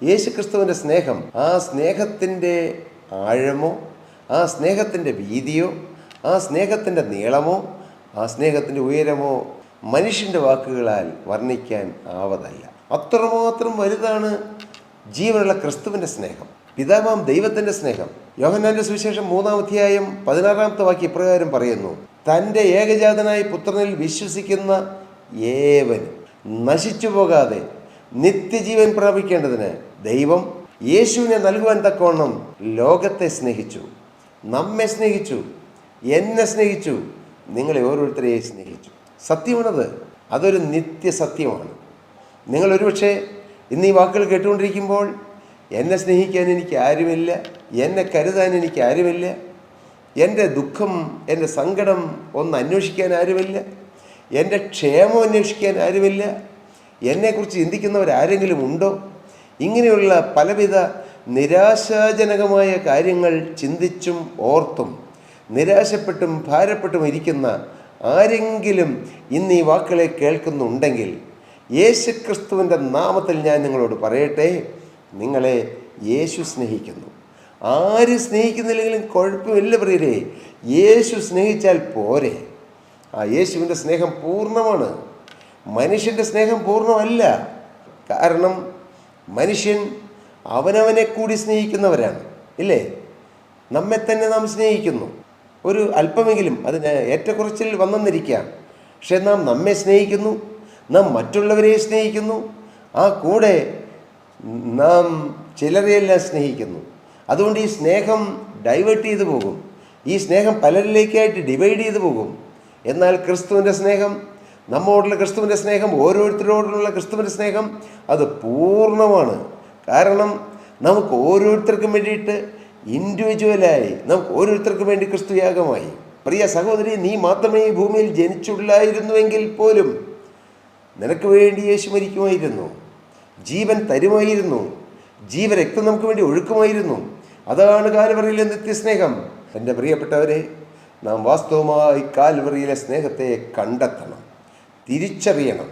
യേശുക്രിസ്തുവിൻ്റെ സ്നേഹം, ആ സ്നേഹത്തിൻ്റെ ആഴമോ, ആ സ്നേഹത്തിൻ്റെ വീതിയോ, ആ സ്നേഹത്തിൻ്റെ നീളമോ, ആ സ്നേഹത്തിൻ്റെ ഉയരമോ മനുഷ്യൻ്റെ വാക്കുകളാൽ വർണ്ണിക്കാൻ ആവതല്ല. അത്രമാത്രം വലുതാണ് ജീവനുള്ള ക്രിസ്തുവിൻ്റെ സ്നേഹം, പിതാവാം ദൈവത്തിൻ്റെ സ്നേഹം. യോഹന്നാന്റെ സുവിശേഷം 3-ാം വാക്യം ഇപ്രകാരം പറയുന്നു: തൻ്റെ ഏകജാതനായ പുത്രനിൽ വിശ്വസിക്കുന്ന ഏവനും നശിച്ചു പോകാതെ നിത്യജീവൻ പ്രാപിക്കേണ്ടതിന് ദൈവം യേശുവിനെ നൽകുവാൻ തക്കവണ്ണം ലോകത്തെ സ്നേഹിച്ചു, നമ്മെ സ്നേഹിച്ചു, എന്നെ സ്നേഹിച്ചു, നിങ്ങളെ ഓരോരുത്തരെയും സ്നേഹിച്ചു. സത്യമാണത്, അതൊരു നിത്യസത്യമാണ്. നിങ്ങൾ ഒരുപക്ഷെ ഇന്ന് ഈ വാക്കുകൾ കേട്ടുകൊണ്ടിരിക്കുമ്പോൾ എന്നെ സ്നേഹിക്കാൻ എനിക്ക് ആരുമില്ല, എന്നെ കരുതാൻ എനിക്ക് ആരുമില്ല, എൻ്റെ ദുഃഖം, എൻ്റെ സങ്കടം ഒന്ന് അന്വേഷിക്കാൻ ആരുമില്ല, എൻ്റെ ക്ഷേമം അന്വേഷിക്കാൻ ആരുമില്ല, എന്നെക്കുറിച്ച് ചിന്തിക്കുന്നവരാരെങ്കിലും ഉണ്ടോ? ഇങ്ങനെയുള്ള പലവിധ നിരാശാജനകമായ കാര്യങ്ങൾ ചിന്തിച്ചും ഓർത്തും നിരാശപ്പെട്ടും ഭാരപ്പെട്ടും ഇരിക്കുന്ന ആരെങ്കിലും ഇന്ന് ഈ വാക്കുകളെ കേൾക്കുന്നുണ്ടെങ്കിൽ യേശുക്രിസ്തുവിൻ്റെ നാമത്തിൽ ഞാൻ നിങ്ങളോട് പറയട്ടെ, നിങ്ങളെ യേശു സ്നേഹിക്കുന്നു. ആര് സ്നേഹിക്കുന്നില്ലെങ്കിലും കുഴപ്പമില്ല പ്രിയരേ, യേശു സ്നേഹിച്ചാൽ പോരെ. ആ യേശുവിൻ്റെ സ്നേഹം പൂർണ്ണമാണ്, മനുഷ്യൻ്റെ സ്നേഹം പൂർണ്ണമല്ല. കാരണം മനുഷ്യൻ അവനവനെ കൂടി സ്നേഹിക്കുന്നവരാണ്, ഇല്ലേ? നമ്മെ തന്നെ നാം സ്നേഹിക്കുന്നു. ഒരു അല്പമെങ്കിലും അതിന് ഏറ്റക്കുറച്ചിൽ വന്നെന്നിരിക്കാം, പക്ഷെ നാം നമ്മെ സ്നേഹിക്കുന്നു, നാം മറ്റുള്ളവരെ സ്നേഹിക്കുന്നു, ആ കൂടെ നാം ചിലരെയെല്ലാം സ്നേഹിക്കുന്നു. അതുകൊണ്ട് ഈ സ്നേഹം ഡൈവേർട്ട് ചെയ്തു പോകും, ഈ സ്നേഹം പലരിലേക്കായിട്ട് ഡിവൈഡ് ചെയ്തു പോകും. എന്നാൽ ക്രിസ്തുവിൻ്റെ സ്നേഹം, നമ്മോടുള്ള ക്രിസ്തുവിൻ്റെ സ്നേഹം, ഓരോരുത്തരോടുള്ള ക്രിസ്തുവിൻ്റെ സ്നേഹം അത് പൂർണ്ണമാണ്. കാരണം നമുക്ക് ഓരോരുത്തർക്കും വേണ്ടിയിട്ട് ഇൻഡിവിജ്വലായി, നമുക്ക് ഓരോരുത്തർക്കും വേണ്ടി ക്രിസ്തു യാഗമായി. പ്രിയ സഹോദരി, നീ മാത്രമേ ഈ ഭൂമിയിൽ ജനിച്ചുള്ളായിരുന്നുവെങ്കിൽ പോലും നിനക്ക് വേണ്ടി യേശു മരിക്കുമായിരുന്നു, ജീവൻ തരുമായിരുന്നു, ജീവരക്തം നമുക്ക് വേണ്ടി ഒഴുക്കുമായിരുന്നു. അതാണ് കാൽവറിയിലെ നിത്യസ്നേഹം. എൻ്റെ പ്രിയപ്പെട്ടവരെ, നാം വാസ്തവമായി കാൽവറിയിലെ സ്നേഹത്തെ കണ്ടെത്തണം, തിരിച്ചറിയണം.